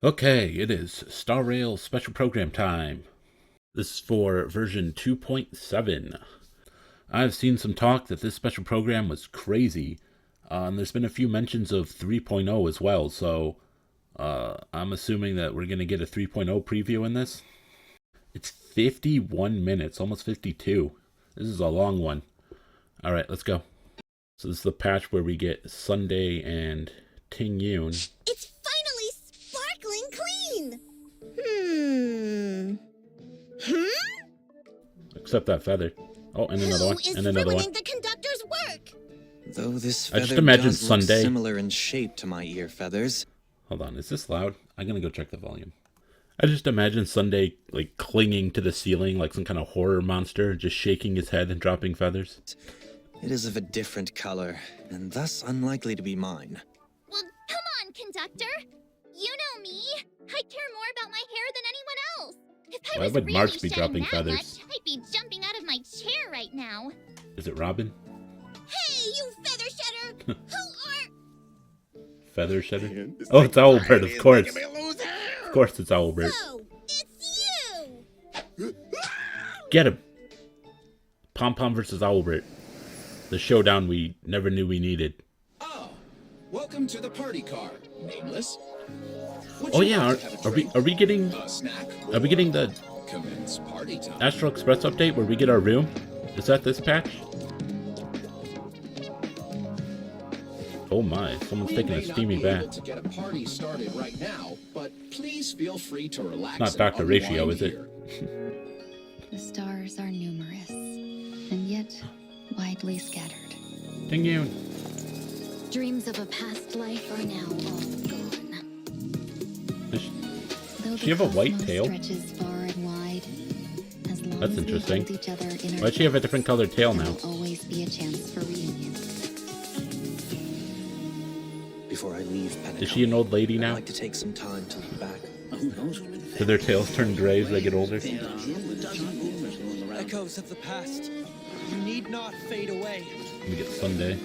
Okay, it is Star Rail special program time. This is for version 2.7. I've seen some talk that this special program was crazy. And there's been a few mentions of 3.0 as well, so I'm assuming that we're going to get a 3.0 preview in this. It's 51 minutes, almost 52. This is a long one. Alright, let's go. So this is the patch where we get Sunday and Ting Yoon. It's finally sparkling clean! Except that feather. Oh, and another one, and another one. Who is ruining the conductor's work? Though this I just feather imagine does look Sunday. similar in shape to my ear feathers. Hold on, is this loud? I'm gonna go check the volume. I just imagine Sunday, like, clinging to the ceiling like some kind of horror monster, just shaking his head and dropping feathers. It is of a different color, and thus unlikely to be mine. Well, come on, conductor. You know me. I care more about my hair than anyone else. If I Why was would really March be shedding dropping that feathers? much, I'd be jumping out of my chair right now. Is it Robin? Hey, you feather shedder! Who are... Feather Shedder? Oh, it's Owlbird, of course. Of course it's Owlbird. Oh, it's you! Get him! Pom Pom versus Owlbird. The showdown we never knew we needed. Oh, welcome to the party car, nameless. Would Oh you yeah, like to have a drink, are we getting a snack, the commence party time? Astral Express update where we get our room? Is that this patch? Oh my, someone's We taking a may not steamy be bath. able to get a party started right now, but please feel free to relax. Not and Dr. Ratio, unwind is it? here. The stars are numerous, and yet widely scattered. Ting Yoon. Dreams of a past life are now all gone. Does she have a white tail? Stretches far and wide. As long That's as we interesting. hold each other in our Why'd she have a different colored tail there now? will always be a chance for reunion. Before I leave Pentagon, Is she an old lady I'd now? like to take some time to look back. Do their tails turn gray as they get older? Echoes of the past. You need not fade away. Let me get Sunday.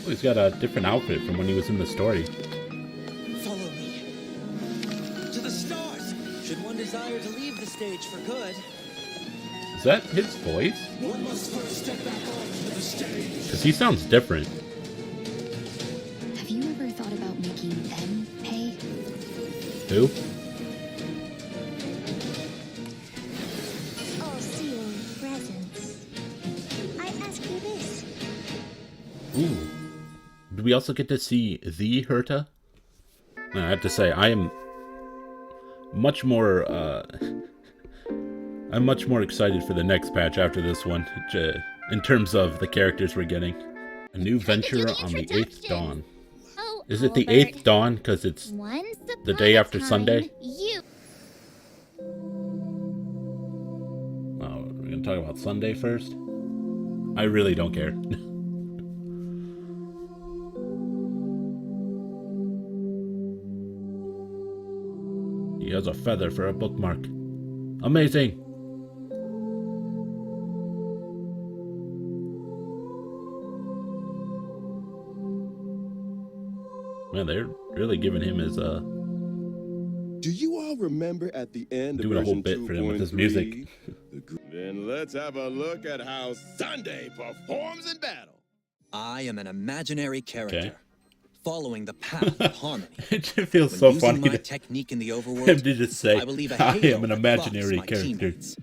Oh, he's got a different outfit from when he was in the story. Follow me. To the stars! Should one desire to leave the stage for good, Is that his voice? One must first step back onto the stage. Because he sounds different. Have you ever thought about making them pay? Who? All-seeing presence. I ask you this. Ooh. Do we also get to see the Herta? I have to say, I am much more, I'm much more excited for the next patch after this one, in terms of the characters we're getting. A new venture on the 8th dawn. Oh, Is it the Albert. 8th dawn because it's Once the upon day a after time, Sunday? You... Oh, we're going to talk about Sunday first? I really don't care. He has a feather for a bookmark. Amazing! Man, they're really giving him his, Do you all remember at the end doing a of whole version bit for him with his music. 2.3? Then let's have a look at how Sunday performs in battle. I am an imaginary character, Okay. following the path of harmony. It just feels When so using funny my to technique in the him overworld, to just say, I will leave a I halo am an that buffs imaginary my character. teammates.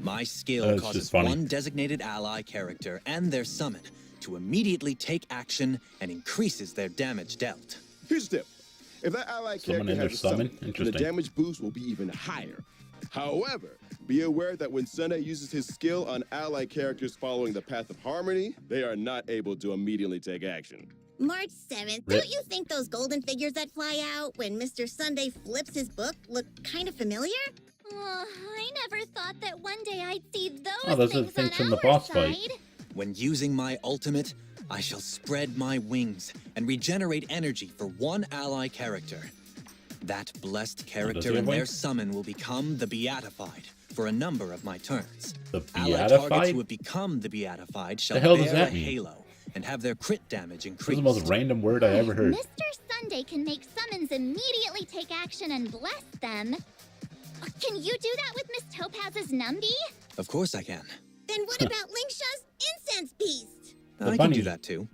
My skill That's causes just funny. one designated ally character and their summon to immediately take action and increases their damage dealt. Here's the tip. If that ally Someone character in their has a summon, summon? the Interesting. damage boost will be even higher. However, be aware that when Sunday uses his skill on ally characters following the path of harmony, they are not able to immediately take action. March 7th, Rip. don't you think those golden figures that fly out when Mr. Sunday flips his book look kind of familiar? I never thought that one day I'd see those Oh, those are the things from the boss fight. When using my ultimate, I shall spread my wings and regenerate energy for one ally character. That blessed he character have and their wings? summon will become the Beatified for a number of my turns. The Ally targets Beatified? who have become the Beatified shall The hell bear does that a mean? halo and have their crit damage This is increased. the most random word I ever heard. Mr. Sunday can make summons immediately take action and bless them. Can you do that with Miss Topaz's Numby? Of course I can. Then what about Linksha's incense beast? The I can bunny. do that too.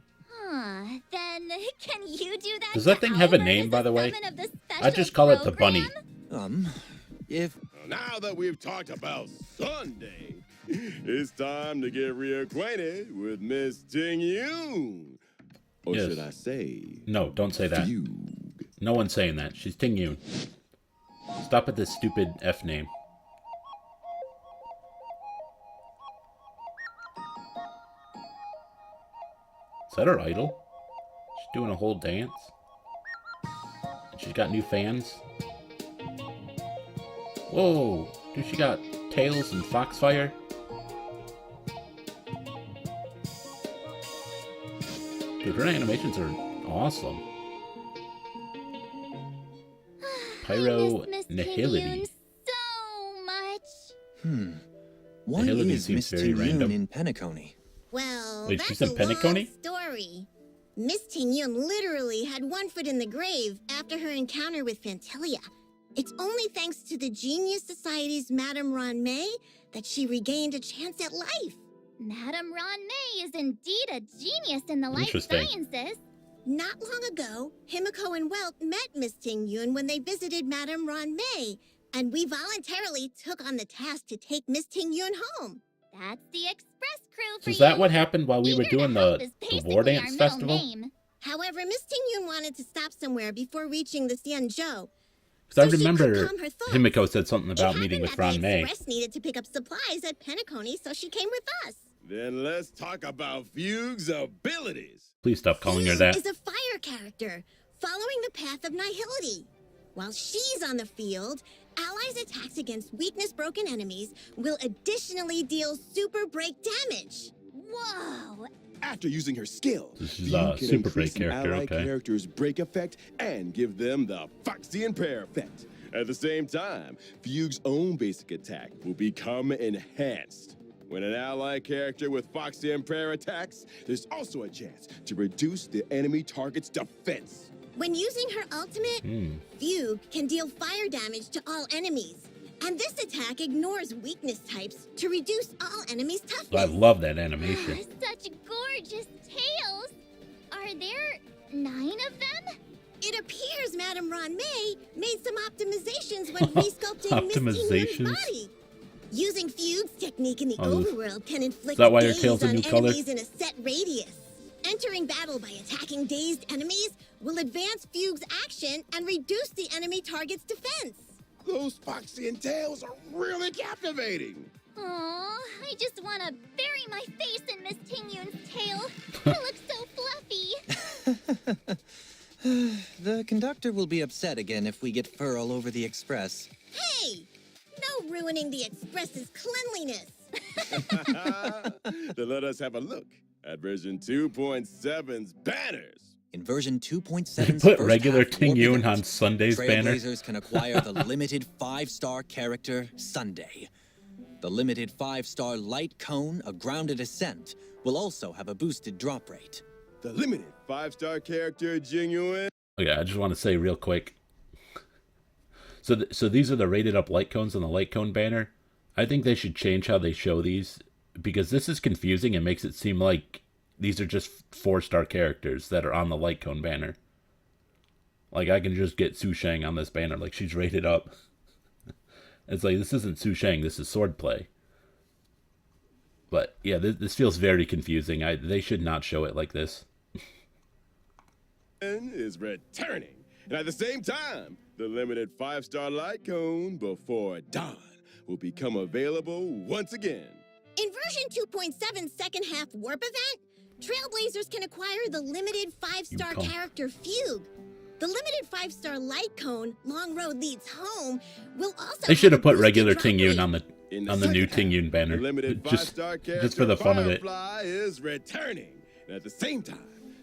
Then can you do that? Does that to thing have a Oliver name, as by the way? summon of the I just special call it the bunny. program? If Now that we've talked about Sunday, it's time to get reacquainted with Miss Ting Yoon. Or Yes. should I say, No, don't say that. Fugue. No one's saying that. She's Ting Yoon. Stop at this stupid F name. Is that her idol? She's doing a whole dance. She's got new fans. Whoa! Dude, she got Tails and Foxfire. Dude, her animations are awesome. Pyro I miss Miss Nihility. Ting Yoon so much. why Nihility is seems Miss very Ting Yoon random. in Penacony? Well, Wait, that's she's in a Penacony? long story. Miss Ting Yoon literally had one foot in the grave after her encounter with Fantilia. It's only thanks to the Genius Society's Madame Ron May that she regained a chance at life. Madame Ron May is indeed a genius in the life Interesting. sciences. Not long ago, Himiko and Welt met Miss Ting Yoon when they visited Madame Ron May, and we voluntarily took on the task to take Miss Ting Yoon home. That's the express crew for So is you. that what happened while we were Eager to doing help the is War basically our Dance middle Festival? name. However, Miss Ting Yoon wanted to stop somewhere before reaching the Xianzhou. Because I So she could remember calm her thoughts. Himiko said something It about meeting happened with that Ron the May. Express needed to pick up supplies at Penacony, so she came with us. Then let's talk about Fugue's abilities. Please stop calling her Fugue that. is a fire character, following the path of nihility. While she's on the field, allies' attacks against weakness-broken enemies will additionally deal super break damage. Whoa! After using her skill, This is Fugue a can super increase break an character, allied okay. character's break effect and give them the Foxy and Prayer effect. At the same time, Fugue's own basic attack will become enhanced. When an ally character with Foxy and Prayer attacks, there's also a chance to reduce the enemy target's defense. When using her ultimate, Fugue can deal fire damage to all enemies. And this attack ignores weakness types to reduce all enemies' toughness. I love that animation. Such gorgeous tails! Are there 9 of them? It appears Madame Ron May made some optimizations when resculpting Miss Ting Yoon's Optimizations? body. Using Fugue's technique in the Oh, overworld can inflict that why her daze tail's a on new color? enemies in a set radius. Entering battle by attacking dazed enemies will advance Fugue's action and reduce the enemy target's defense. Those Foxy and Tails are really captivating. Aw, I just want to bury my face in Miss Ting Yoon's tail. It looks so fluffy. The conductor will be upset again if we get fur all over the express. Hey! No ruining the Express's cleanliness. Then let us have a look at version 2.7's banners. In version 2.7, Put regular Ting Yoon on Sunday's banner. Trailblazers can acquire the limited 5-star character Sunday. The limited 5-star light cone, a grounded ascent, will also have a boosted drop rate. The limited 5-star character Genuine. Okay, I just want to say real quick. So these are the rated up light cones on the light cone banner. I think they should change how they show these because this is confusing and makes it seem like these are just 4-star characters that are on the light cone banner. Like I can just get Su Shang on this banner, like she's rated up. It's like this isn't Su Shang, this is swordplay. But yeah, this feels very confusing. They should not show it like this. Is returning. And at the same time, the limited 5-star light cone Before Dawn will become available once again. In version 2.7's second half warp event, Trailblazers can acquire the limited 5-star You come. character Fugue. The limited 5-star light cone, Long Road Leads Home, will also They should have a put boosted regular drop Ting rate. Yoon on the In on the new second Ting half, Yoon banner. the limited Just 5-star character for the fun of it. Firefly is returning. And at the same time,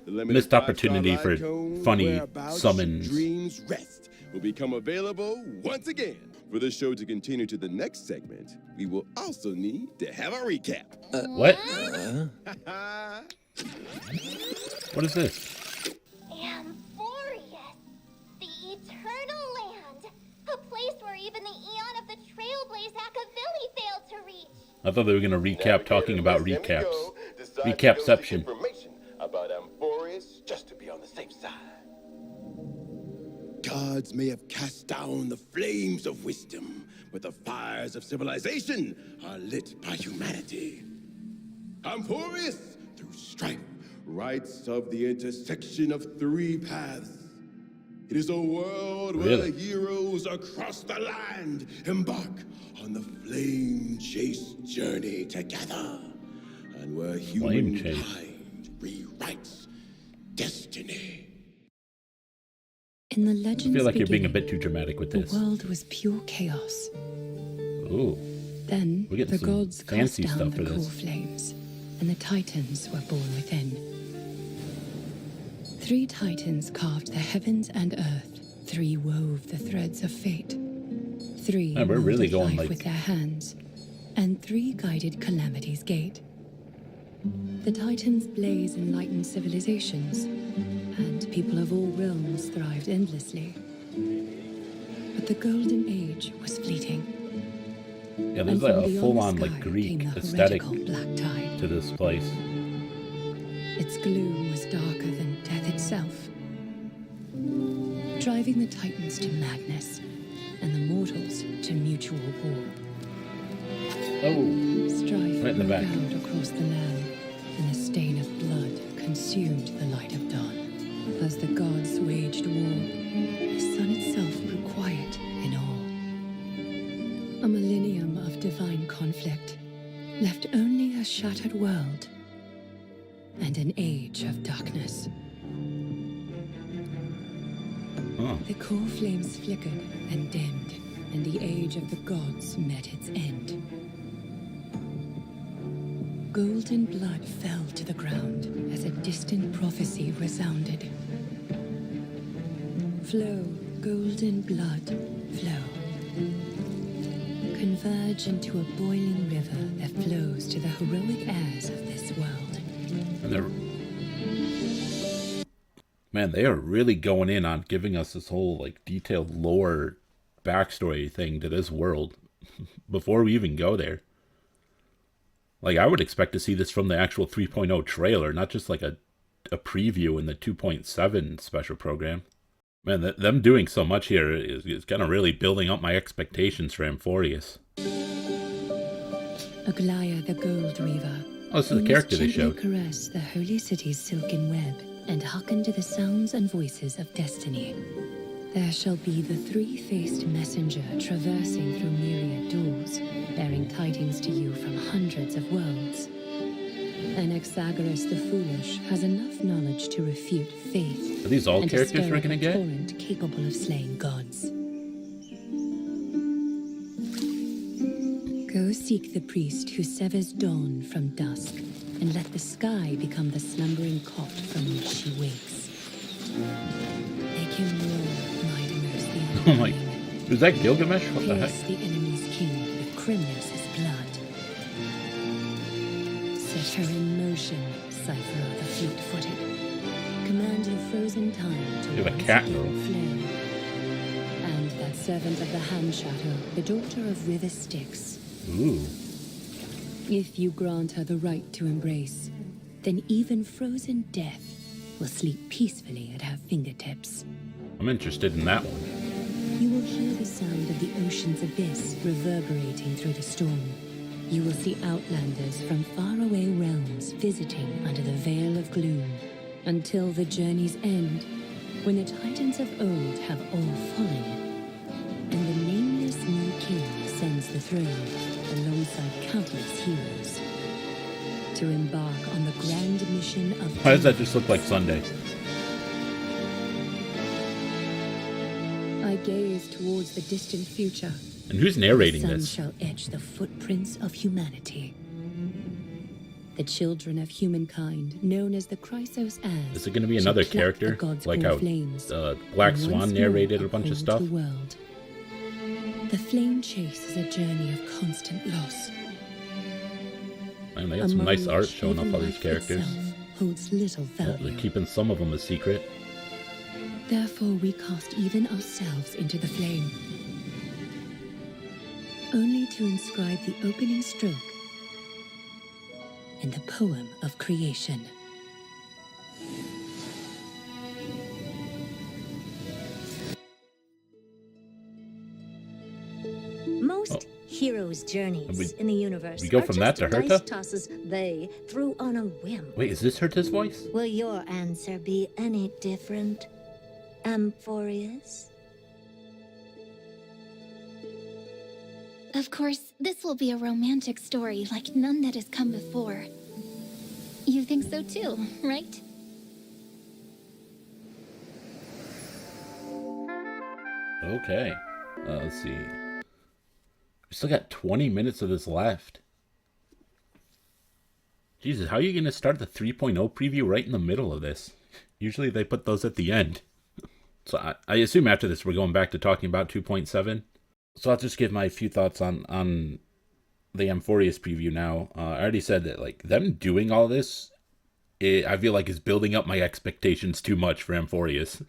the limited Missed 5-star opportunity light for cone funny Whereabouts summons. Dreams Rest will become available once again. For the show to continue to the next segment, we will also need to have a recap. What? Ha What is this? Amphorius. I thought they were going to recap talking about recaps. Recapception. Information about Amphorius just to be on the safe side. Gods may have cast down the flames of wisdom, but the fires of civilization are lit by humanity. Amphorius, through strife, writes of the intersection of three paths. It is a world where heroes across the land embark on the flame chase journey together, and where humankind rewrites destiny. In the legends I feel like you're being a beginning, bit too dramatic with this. the world was pure chaos. Ooh. Then We're getting the some gods cast fancy down stuff the for core this. flames, and the titans were born within. 3 titans carved the heavens and earth. 3 wove the threads of fate. 3 Man, we're really molded going life like with their hands, and 3 guided calamity's gate. The titans blaze enlightened civilizations, and people of all realms thrived endlessly. But the golden age was fleeting. Yeah, there's And like from a beyond full-on the like sky Greek came the aesthetic heretical black tide. to this place. Its gloom was darker than death itself, driving the titans to madness and the mortals to mutual war. Oh, Strife right in the broke back. out across the land, and a stain of blood consumed the light of dawn. As the gods waged war, the sun itself grew quiet in awe. A millennium of divine conflict left only a shattered world and an age of darkness. huh. The core flames flickered and dimmed, and the age of the gods met its end. Golden blood fell to the ground as a distant prophecy resounded. Flow, golden blood, flow. Converge into a boiling river that flows to the heroic heirs of this world. And they're... Man, they are really going in on giving us this whole like detailed lore backstory thing to this world before we even go there. Like, I would expect to see this from the actual 3.0 trailer, not just like a preview in the 2.7 special program. Man, them doing so much here is kind of really building up my expectations for Amphorius. Aglaya the Gold Reaver. Oh, this is the character they showed. Caress the holy city's silken web and hearken to the sounds and voices of destiny. There shall be the 3-faced messenger traversing through myriad doors, bearing tidings to you from hundreds of worlds. Anaxagoras the Foolish has enough knowledge to refute faith. Are these all and characters stir we're up gonna a get? torrent capable of slaying gods. Go seek the priest who severs dawn from dusk, and let the sky become the slumbering cot from which she wakes. Make him roar, might immerse the Oh my... enemy. Is that Gilgamesh? What the Pierce heck? the enemy's king with Crimnos' blood. Set her in motion, Cypher the fleet-footed. Command the frozen time to You have a once cat again girl. flame. And that servant of the Hand Shadow, the daughter of River Styx. Ooh. If you grant her the right to embrace, then even frozen death will sleep peacefully at her fingertips. I'm interested in that one. You will hear the sound of the ocean's abyss reverberating through the storm. You will see outlanders from faraway realms visiting under the veil of gloom, until the journey's end, when the titans of old have all fallen, and the nameless new king ascends the throne alongside countless heroes, to embark on the grand mission of... Why does that just look like Sunday? I gaze towards the distant future. And who's narrating The sun this? shall etch the footprints of humanity. The children of humankind, known as the Chrysos heirs, Is it going to be shall another pluck character? the gods' Like core how flames, Black and Swan once narrated more a bunch of uphold stuff? The world. The flame chase is a journey of constant loss. Man, they got some Among nice art which showing off even all these life characters. itself holds little Oh, value. they're keeping some of them a secret. Therefore, we cast even ourselves into the flame, only to inscribe the opening stroke in the poem of creation. Most heroes' journeys in the universe we go are from just that to dice Herta? tosses they threw on a whim. Wait, is this Herta's voice? Will your answer be any different, Amphorius? Of course, this will be a romantic story like none that has come before. You think so too, right? Okay. Let's see. We still got 20 minutes of this left. Jesus, how are you going to start the 3.0 preview right in the middle of this? Usually they put those at the end. So I assume after this we're going back to talking about 2.7. So I'll just give my few thoughts on the Amphorius preview now. I already said that like them doing all this, I feel like is building up my expectations too much for Amphorius.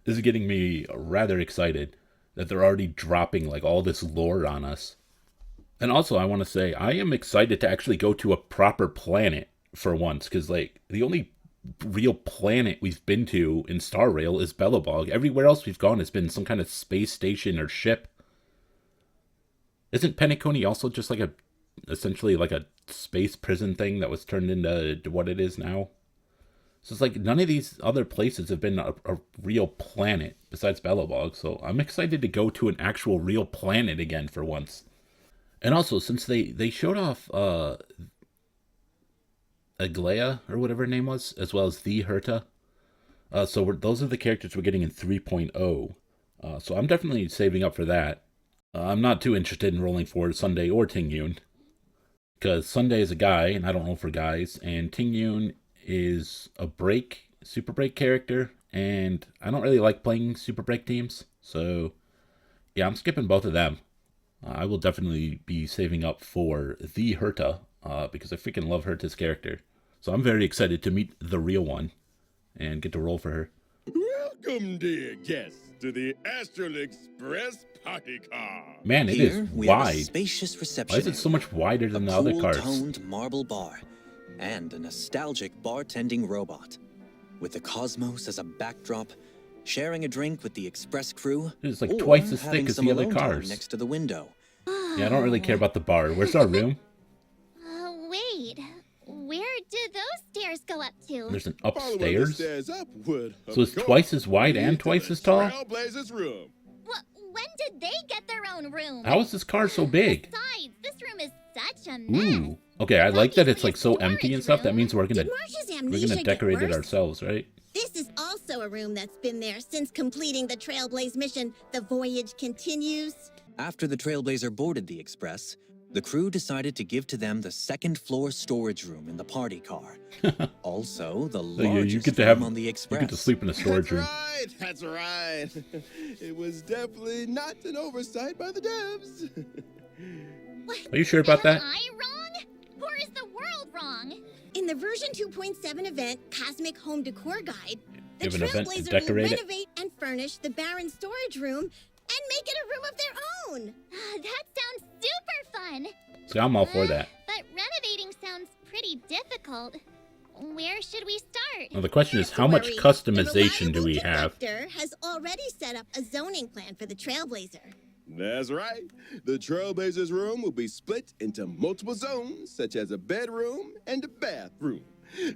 This is getting me rather excited that they're already dropping like all this lore on us. And also I want to say I am excited to actually go to a proper planet for once, because like the only real planet we've been to in Star Rail is Belobog. Everywhere else we've gone has been some kind of space station or ship. Isn't Penacony also just like essentially like a space prison thing that was turned into what it is now? So it's like none of these other places have been a real planet besides Belobog. So I'm excited to go to an actual real planet again for once. And also, since they showed off Aglaya, or whatever her name was, as well as the Herta. So those are the characters we're getting in 3.0. So I'm definitely saving up for that. I'm not too interested in rolling for Sunday or Tingyun, because Sunday is a guy, and I don't roll for guys, and Tingyun is a super break character, and I don't really like playing super break teams. So yeah, I'm skipping both of them. I will definitely be saving up for the Herta, because I freaking love Herta's character. So I'm very excited to meet the real one and get to roll for her. Welcome, dear guests, to the Astral Express Party Car. Man, it Here, is we have a wide. spacious reception Why is it so much wider than the other cars? toned marble bar, and a nostalgic bartending robot. With the cosmos as a backdrop, sharing a drink with the express crew, It's like or twice as having thick as some the other alone time cars. next to the window. Yeah, I don't really care about the bar. Where's our room? Wait. Where did those stairs go up to? There's an Following the upstairs. stairs upward, So it's of twice course, as wide and lead to twice the as tall? Trailblazers' room. When did they get their own room? How is this car so big? Besides, this room is such a mess. Ooh. Okay, I like that it's like so empty and stuff. That means we're gonna Marsh's amnesia get decorate it worse? ourselves, right? This is also a room that's been there since completing the Trailblaze mission. The voyage continues. After the Trailblazer boarded the express, the crew decided to give to them the second-floor storage room in the party car. Also, the So you largest get to room have on the you express. get to sleep in a storage room. That's right. It was definitely not an oversight by the devs. Are you sure about that? Am I wrong? Or is the world wrong? In the version 2.7 event, Cosmic Home Decor Guide, the You have an event to Trailblazer will decorate it? renovate and furnish the Baron storage room and make it a room of their own. That sounds super fun. So I'm all for that. But renovating sounds pretty difficult. Where should we start? Well, the question is, Not how to much worry, customization the do we have? Director has already set up a zoning plan for the Trailblazer. That's right. The Trailblazers' room will be split into multiple zones, such as a bedroom and a bathroom.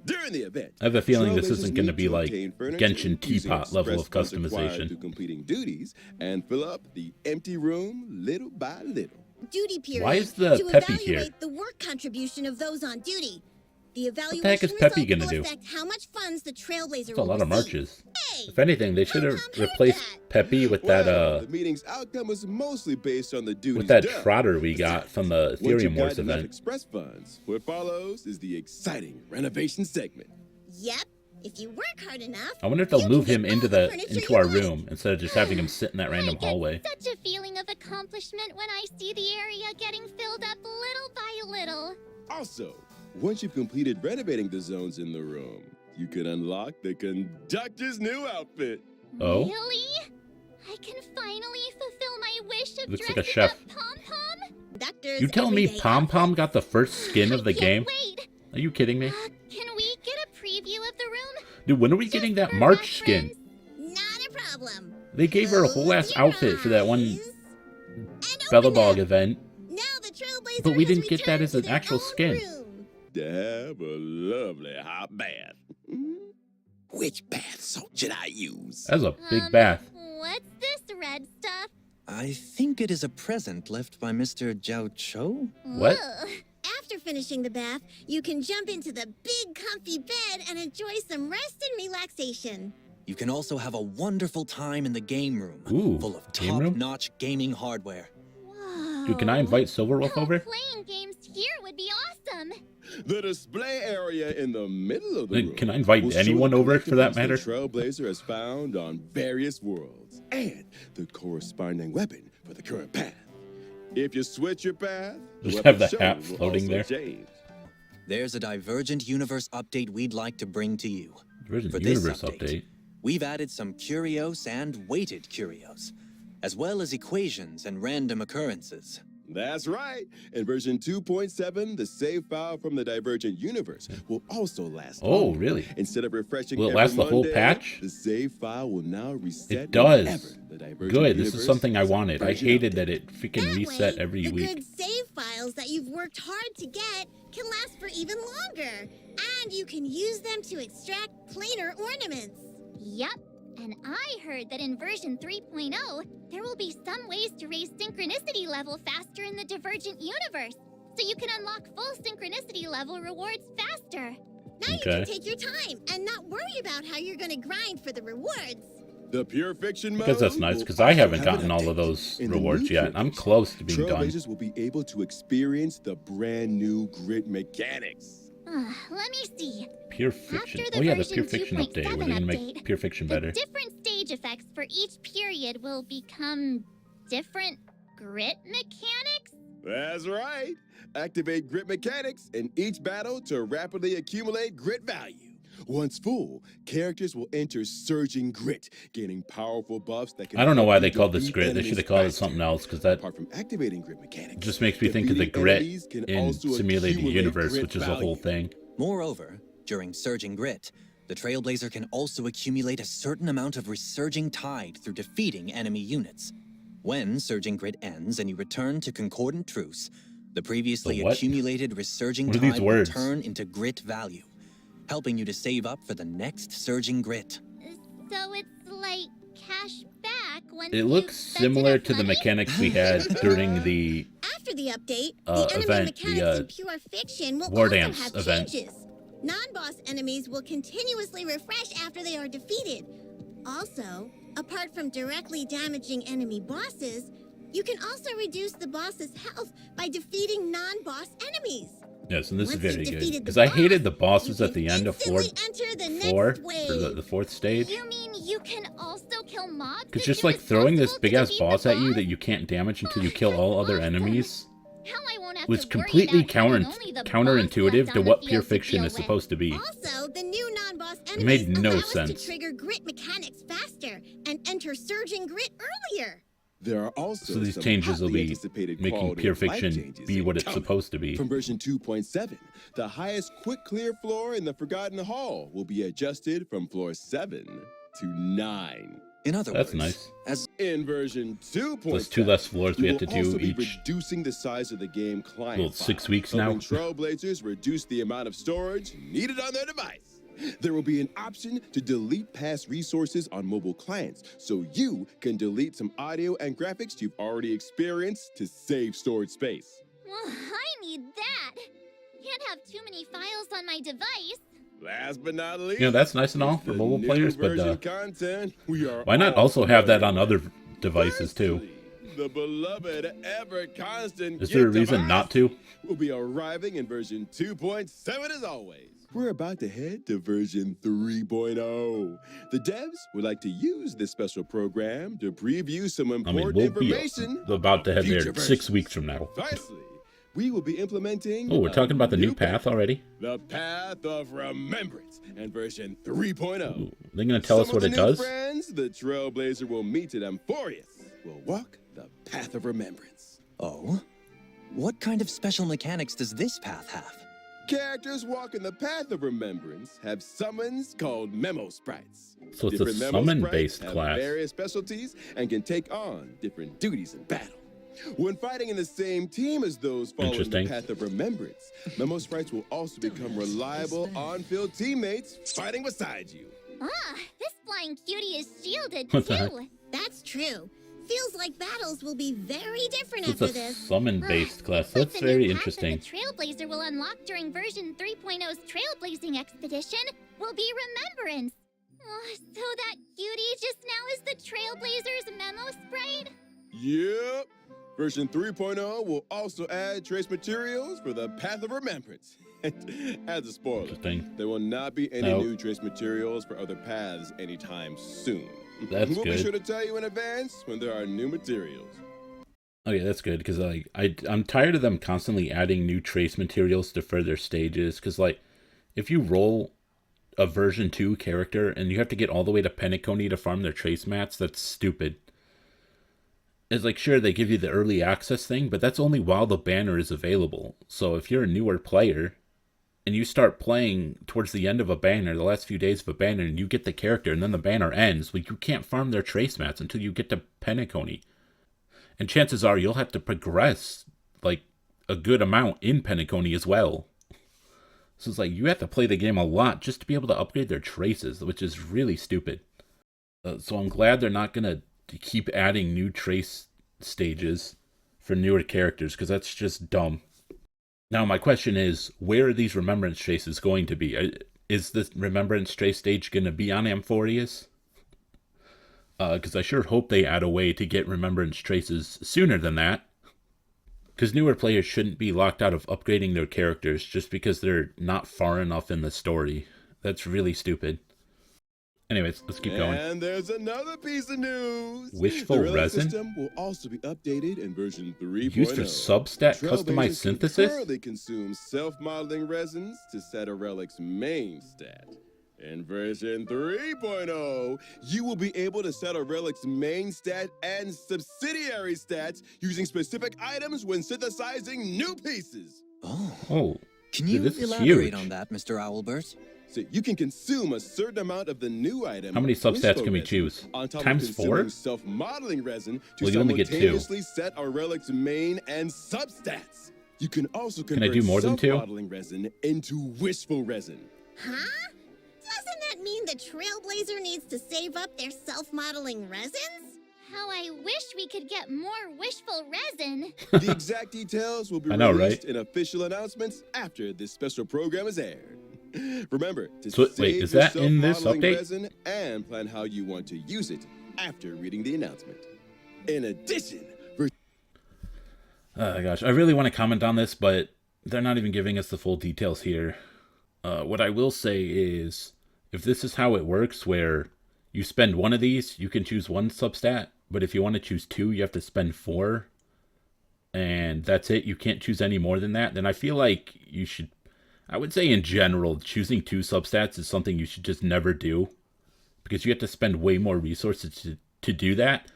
During the event, I have a feeling this Trailblazers isn't going to need be like obtain furniture Genshin using Teapot level of express funds required customization. To completing duties and fill up the empty room little by little. Duty period Why is the to Peppy evaluate here? the work contribution of those on duty. The evaluation the heck is Peppy results gonna will do? affect how much funds the Trailblazer That's a will lot of receive. marches. Hey, If anything, they should have Tom heard replaced that. Peppy with Well, that the meeting's outcome was mostly based on the duties with that done. trotter we got from the Once you've Ethereum Wars got enough event. express funds, what follows is the exciting renovation segment. Yep. If you work hard enough. I wonder if you they'll can move get him all into the the furniture into you our like. room instead of just having him sit in that random I get hallway. such a feeling of accomplishment when I see the area getting filled up little by little. Also, once you've completed renovating the zones in the room, you can unlock the conductor's new outfit. Oh, Really? I can finally fulfill my wish of Looks like a dressing chef. up Pom Pom? Doctors you telling me everyday Pom Pom outfit. got the first skin of the I game? can't wait. Are you kidding me? Can we get a preview of the room? Dude, when are we getting that for March skin? reference? Not a problem. They gave her a whole ass Close your outfit for that one eyes and open Bellabog them. event. Now the Trailblazer But we has didn't get that returned as to an their actual own skin. room. To have a lovely hot bath. Which bath salt should I use? That's a big bath. What's this red stuff? I think it is a present left by Mr. Jiao Cho? What? Ugh. After finishing the bath, you can jump into the big comfy bed and enjoy some rest and relaxation. You can also have a wonderful time in the game room, Ooh, full of game room? top-notch gaming hardware. Whoa. Dude, can I invite Silverwolf over? Playing games here would be awesome. The display area in the middle of the room. Can I invite will show anyone the over for that collectibles matter? The Trailblazer has found on various worlds and the corresponding weapon for the current path. If you switch your path, Just weapon have the shown hat will floating also there. change. There's a Divergent Universe update we'd like to bring to you. There's For a this universe update. We've added some curios and weighted curios, as well as equations and random occurrences. That's right. In version 2.7, the save file from the Divergent Universe will also last. Oh, longer. really? Instead of refreshing Will it every last the whole Monday, patch? the save file will now reset. It does. whenever the Divergent Good. This is Universe something I has a wanted. I version hated update. that it freaking That reset way, every the week. good save files that you've worked hard to get can last for even longer. And you can use them to extract planar ornaments. Yup. And I heard that in version 3.0, there will be some ways to raise synchronicity level faster in the Divergent universe. So you can unlock full synchronicity level rewards faster. Now you Okay. can take your time and not worry about how you're going to grind for the rewards. The pure fiction mode. Because that's nice, will because I also haven't have an gotten all of update. those In the rewards new yet. pure I'm fiction, close to being done. Trailblazers will be able to experience the brand new grid mechanics. Let me see. Pure fiction. After the Oh yeah, the version pure fiction update. Where they're gonna 2.7 make update, pure fiction The better. different stage effects for each period will become different grit mechanics? That's right. Activate grit mechanics in each battle to rapidly accumulate grit value. Once full, characters will enter surging grit, gaining powerful buffs that can. I don't know help why you they called this defeat grit. They enemies should have called it faster. something else, because that Apart from activating grit mechanics, just makes me think of the defeating grit enemies can in also Simulated accumulate Universe, grit which is a whole value. thing. Moreover, during Surging Grit, the Trailblazer can also accumulate a certain amount of Resurging Tide through defeating enemy units. When Surging Grit ends and you return to Concordant Truce, the previously The what? accumulated Resurging What are these Tide will words? turn into grit value, helping you to save up for the next Surging Grit. So it's like cash back when It you looks spent similar enough to the money? mechanics we had during the After the update, event, the enemy the, mechanics in pure fiction will War also Dance have event. changes. Non-boss enemies will continuously refresh after they are defeated. Also, apart from directly damaging enemy bosses, you can also reduce the boss's health by defeating non-boss enemies. yes, and this is Once very you've good defeated the because I hated the boss, bosses you at the can end of instantly enter the next four wave. or the fourth stage. You mean you can also kill mobs? Because as just soon like as throwing this possible to big ass defeat the boss at you boss? that you can't damage until you kill all other enemies How I won't have was to worry completely about having only the boss counterintuitive left to on the what field pure to fiction deal is with. supposed to be. Also, the new non-boss enemies made no allow us sense. to trigger grit mechanics faster and enter surging grit earlier. There are also So these some changes will hotly be anticipated making quality pure of life fiction changes be what it's coming. supposed to be. From version 2.7, the highest quick clear floor in the Forgotten Hall will be adjusted from floor 7 to 9. In other That's words, nice. as In version 2.7, There's 2 less floors we have to will also do be each. reducing the size of the game client Well, it's 6 file, weeks now. helping Trailblazers reduce the amount of storage needed on their device. There will be an option to delete past resources on mobile clients, so you can delete some audio and graphics you've already experienced to save storage space. Well, I need that. Can't have too many files on my device. Last but not least, You know, that's nice and all for the mobile new players, but version content we are why not all also have that on familiar other devices too? with. The beloved ever constant Is there a gift of reason not us to? will be arriving in version 2.7 as always. We're about to head to version 3.0. The devs would like to use this special program to preview some I mean, important we'll be information. about to head future there 6 versions. weeks from now. Firstly, we will be implementing. Oh, we're a talking about the new path already? The Path of Remembrance and version 3.0. Ooh, they're going to tell us Some what of it the new does? friends the Trailblazer will meet at Amphorius will walk the Path of Remembrance. oh, what kind of special mechanics does this path have? Characters walking the path of remembrance have summons called memo sprites. So it's Different a memo summon-based sprites have class. various specialties and can take on different duties in battle. When fighting in the same team as those following the Interesting. path of remembrance, memo sprites will also become reliable on-field teammates fighting beside you. Ah, this flying cutie is shielded What the heck? too. That's true. Feels like battles will be very different So it's after a this. summon-based class. But That's the very new interesting. path that the Trailblazer will unlock during version 3.0's Trailblazing Expedition will be Remembrance. Oh, so that cutie just now is the Trailblazer's memo sprite? Yep. Version 3.0 will also add trace materials for the Path of Remembrance. As a spoiler, Interesting. there will not be any Nope. new trace materials for other paths anytime soon. That's we'll good. be sure to tell you in advance when there are new materials. Okay, that's good, because like I'm tired of them constantly adding new trace materials to further stages, because like if you roll a version 2 character and you have to get all the way to Penacony to farm their trace mats, that's stupid. It's like, sure, they give you the early access thing, but that's only while the banner is available. So if you're a newer player and you start playing towards the end of a banner, the last few days of a banner, and you get the character and then the banner ends, well, you can't farm their trace mats until you get to Penacony. And chances are you'll have to progress like a good amount in Penacony as well. So it's like you have to play the game a lot just to be able to upgrade their traces, which is really stupid. So I'm glad they're not going to keep adding new trace stages for newer characters, because that's just dumb. Now my question is, where are these remembrance traces going to be? Is this remembrance trace stage going to be on Amphorius? Because I sure hope they add a way to get remembrance traces sooner than that. Because newer players shouldn't be locked out of upgrading their characters just because they're not far enough in the story. That's really stupid. Anyways, let's keep going. And there's another piece of news. Wishful the relic resin? system will also be updated in version 3.0. Used for substat Trailblazers customized can synthesis? currently consume self-modeling resins to set a relic's main stat. In version 3.0, you will be able to set a relic's main stat and subsidiary stats using specific items when synthesizing new pieces. Oh, Can you this is elaborate huge. on that, Mr. Owlbert? So you can consume a certain amount of the new item. How many substats Wishful can we resin, choose? on top Times of 4? consuming self-modeling resin to Well, you only get 2. simultaneously set a relic's main and substats. You can also Can I convert do more than 2? self-modeling resin into wishful resin. Huh? Doesn't that mean the Trailblazer needs to save up their self-modeling resins? How I wish we could get more wishful resin. The exact details will be I know, released right? in official announcements after this special program is aired. Remember to So, save wait, is your that in this self-modeling update? resin and plan how you want to use it after reading the announcement. In addition, Oh gosh, I really want to comment on this, but they're not even giving us the full details here. What I will say is, if this is how it works, where you spend one of these, you can choose one substat, but if you want to choose 2, you have to spend 4, and that's it, you can't choose any more than that, then I feel like you should, I would say in general, choosing 2 substats is something you should just never do, because you have to spend way more resources to do that.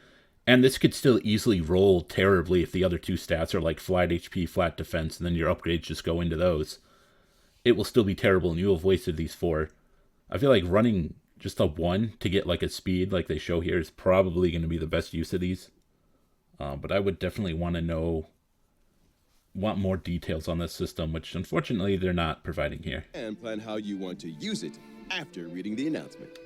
And this could still easily roll terribly if the other 2 stats are like flat HP, flat defense, and then your upgrades just go into those. It will still be terrible, and you will have wasted these 4. I feel like running just a 1 to get like a speed like they show here is probably going to be the best use of these. But I would definitely want more details on this system, which unfortunately they're not providing here. and plan how you want to use it after reading the announcement.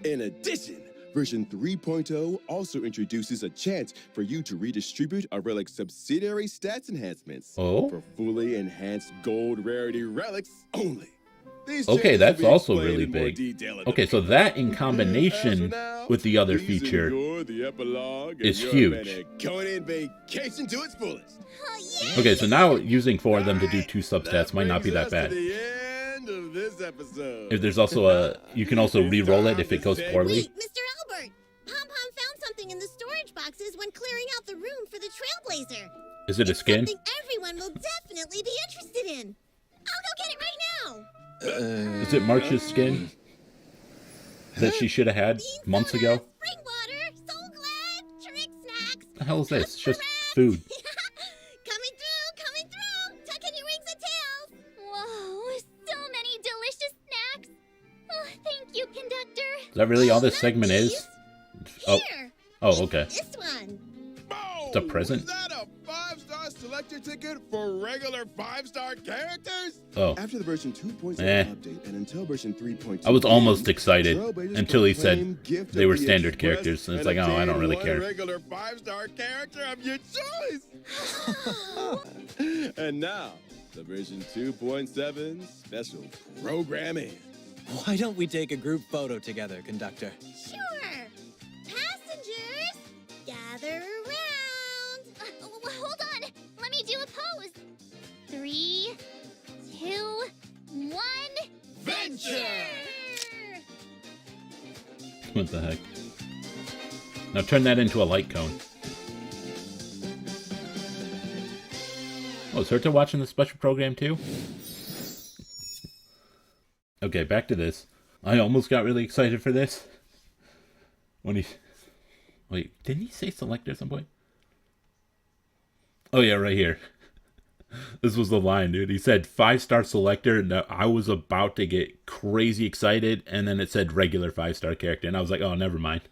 In addition, version 3.0 also introduces a chance for you to redistribute a relic's subsidiary stats enhancements Oh? for fully enhanced gold rarity relics only. These Okay, changes that's will be also explained really in more big. detail in Okay, the so video. that in As for combination now, with the other please feature enjoy the epilogue and is your huge. Penaconian vacation to its fullest. Oh, yeah. Okay, so now using 4 of them to do 2 substats might not be brings that us to bad. the end of this episode. If there's also you can also re-roll it if it goes poorly. Wait, Mr. Albert! Pom-Pom found something in the storage boxes when clearing out the room for the Trailblazer. Is it a It's skin? something everyone will definitely be interested in. I'll go get it right now. Is it March's skin that she should have had Bean months soda, ago? spring water, soul glad, trick snacks. What the hell is this? It's just Rats. food. Coming through, coming through. Tuck in your wings and tails. Whoa, that really all this not segment is? these. Oh, Here. oh, okay. This one. It's a present? Is that a 5-star selector ticket for regular 5-star characters? Oh. After the version 2.7 update and until version 3.2, I was almost excited Trailblazers until he can claim said Gift they of were the standard Express characters, and it's and like, oh, I don't obtain really one care. regular 5-star character of your choice. And now, the version 2.7 special programming. Why don't we take a group photo together, Conductor? Sure. Passengers, gather around. Hold on. Let me do a pose. 3, 2, 1. Venture! What the heck? Now turn that into a light cone. Oh, is Herta watching the special program too? Okay, back to this. I almost got really excited for this. When he... Wait, didn't he say select at some point? Oh yeah, right here. This was the line, dude. He said 5-star selector, and I was about to get crazy excited, and then it said regular 5-star character, and I was like, oh, never mind.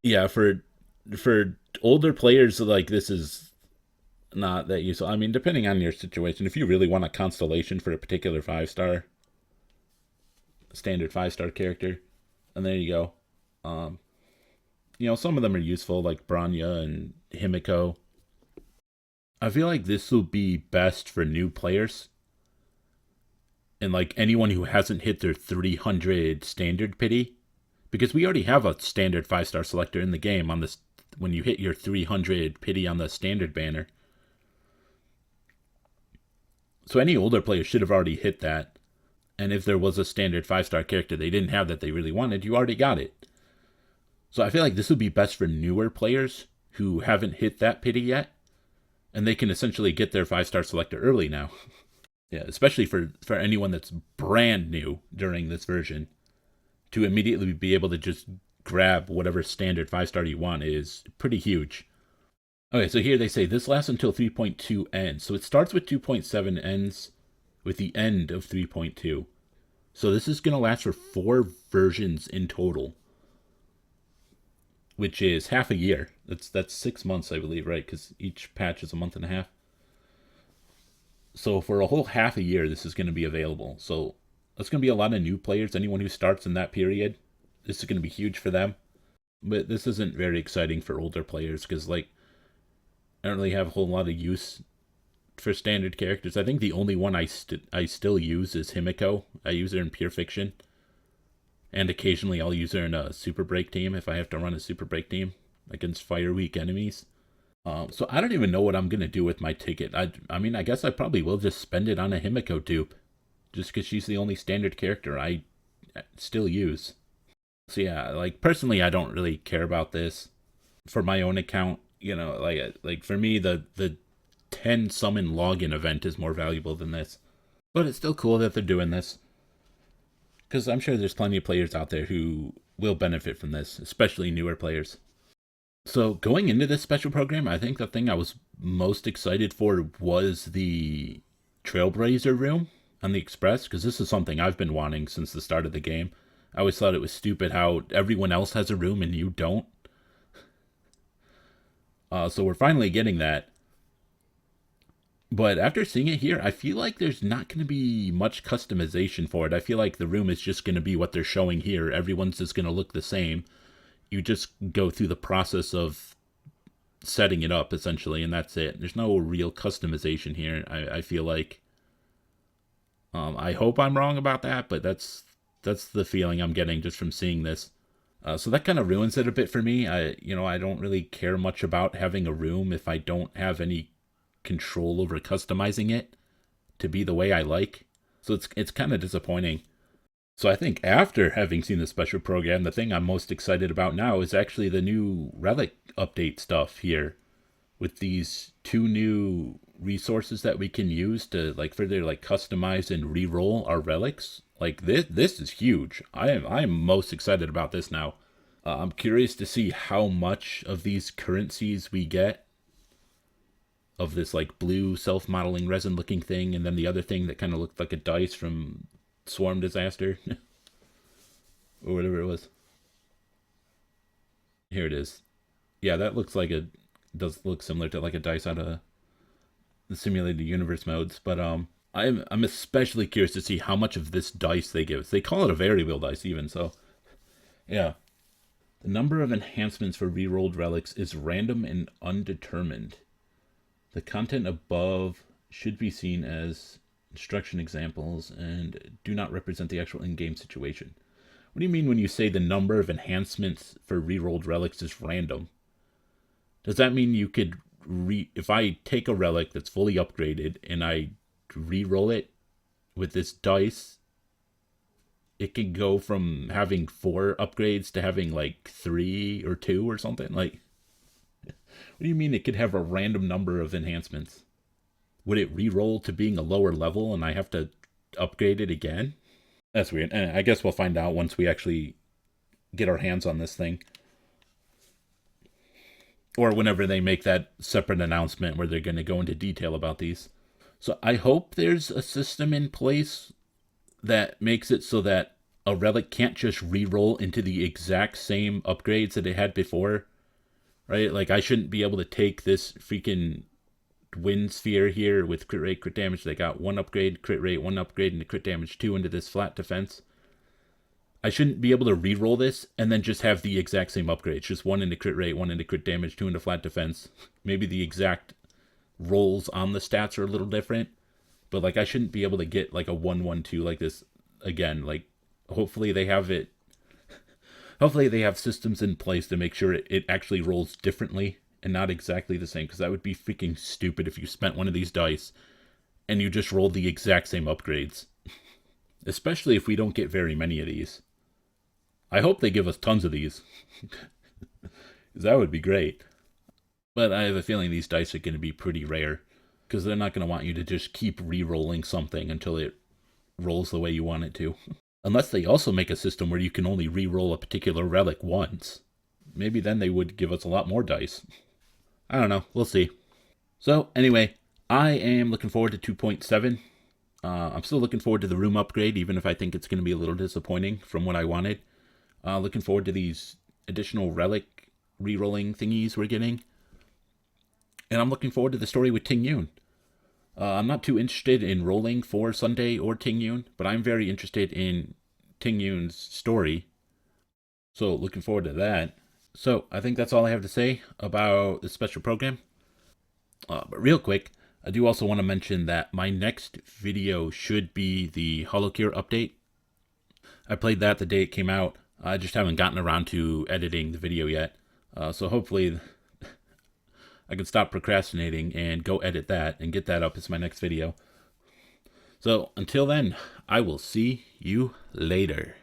Yeah, for older players, like, this is not that useful. I mean, depending on your situation, if you really want a constellation for a particular 5-star, standard 5-star character, and there you go. You know, some of them are useful, like Branya and Himiko. I feel like this will be best for new players. And like anyone who hasn't hit their 300 standard pity. Because we already have a standard 5-star selector in the game on this when you hit your 300 pity on the standard banner. So any older player should have already hit that. And if there was a standard 5-star character they didn't have that they really wanted, you already got it. So I feel like this would be best for newer players who haven't hit that pity yet. And they can essentially get their 5-star selector early now. Yeah, especially for anyone that's brand new during this version. To immediately be able to just grab whatever standard 5-star you want is pretty huge. Okay, so here they say this lasts until 3.2 ends. So it starts with 2.7, ends with the end of 3.2. So this is going to last for 4 versions in total. Which is half a year. That's 6 months, I believe, right? Because each patch is a month and a half. So for a whole half a year, this is going to be available. So that's going to be a lot of new players. Anyone who starts in that period, this is going to be huge for them. But this isn't very exciting for older players because, like, I don't really have a whole lot of use for standard characters. I think the only one I still use is Himiko. I use her in Pure Fiction. And occasionally I'll use her in a Super Break team if I have to run a Super Break team against Fire Weak enemies. So I don't even know what I'm going to do with my ticket. I mean, I guess I probably will just spend it on a Himiko dupe. Just because she's the only standard character I still use. So yeah, like, personally, I don't really care about this. For my own account, you know, like for me, the 10 summon login event is more valuable than this. But it's still cool that they're doing this. Because I'm sure there's plenty of players out there who will benefit from this, especially newer players. So going into this special program, I think the thing I was most excited for was the Trailblazer room on the Express, because this is something I've been wanting since the start of the game. I always thought it was stupid how everyone else has a room and you don't. So we're finally getting that. But after seeing it here, I feel like there's not going to be much customization for it. I feel like the room is just going to be what they're showing here. Everyone's just going to look the same. You just go through the process of setting it up, essentially, and that's it. There's no real customization here, I feel like. I hope I'm wrong about that, but that's the feeling I'm getting just from seeing this. So that kind of ruins it a bit for me. I don't really care much about having a room if I don't have any control over customizing it to be the way I like. So it's kind of disappointing. So I think after having seen the special program, the thing I'm most excited about now is actually the new relic update stuff here, with these 2 new resources that we can use to like further like customize and re-roll our relics. Like this is huge. I'm most excited about this now. I'm curious to see how much of these currencies we get of this like blue self-modeling resin looking thing, and then the other thing that kind of looked like a dice from Swarm Disaster or whatever it was. Here it is. Yeah, that looks like does look similar to like a dice out of the simulated universe modes, but I'm especially curious to see how much of this dice they give us. They call it a variable dice even, so yeah. The number of enhancements for rerolled relics is random and undetermined. The content above should be seen as instruction examples and do not represent the actual in-game situation. What do you mean when you say the number of enhancements for rerolled relics is random? Does that mean you could if I take a relic that's fully upgraded and I re-roll it with this dice, it can go from having 4 upgrades to having like 3 or 2 or something? Like, what do you mean it could have a random number of enhancements? Would it re-roll to being a lower level and I have to upgrade it again? That's weird. And I guess we'll find out once we actually get our hands on this thing. Or whenever they make that separate announcement where they're going to go into detail about these. So I hope there's a system in place that makes it so that a relic can't just re-roll into the exact same upgrades that it had before. Right? Like, I shouldn't be able to take this freaking wind sphere here with crit rate, crit damage. They got 1 upgrade, crit rate, 1 upgrade, and the crit damage 2 into this flat defense. I shouldn't be able to re-roll this and then just have the exact same upgrades. Just 1 into crit rate, 1 into crit damage, 2 into flat defense. Maybe the exact rolls on the stats are a little different. But, like, I shouldn't be able to get, like, a 1-1-2 like this again. Like, hopefully they have it... Hopefully they have systems in place to make sure it actually rolls differently and not exactly the same. Because that would be freaking stupid if you spent one of these dice and you just rolled the exact same upgrades. Especially if we don't get very many of these. I hope they give us tons of these. That would be great. But I have a feeling these dice are going to be pretty rare. Because they're not going to want you to just keep re-rolling something until it rolls the way you want it to. Unless they also make a system where you can only re-roll a particular relic once. Maybe then they would give us a lot more dice. I don't know. We'll see. So, anyway, I am looking forward to 2.7. I'm still looking forward to the room upgrade, even if I think it's going to be a little disappointing from what I wanted. Looking forward to these additional relic re-rolling thingies we're getting. And I'm looking forward to the story with Ting Yun. I'm not too interested in rolling for Sunday or Ting Yun, but I'm very interested in Ting Yun's story. So looking forward to that. So I think that's all I have to say about this special program. But real quick, I do also want to mention that my next video should be the HoloCure update. I played that the day it came out. I just haven't gotten around to editing the video yet. So hopefully I can stop procrastinating and go edit that and get that up as my next video. So until then, I will see you later.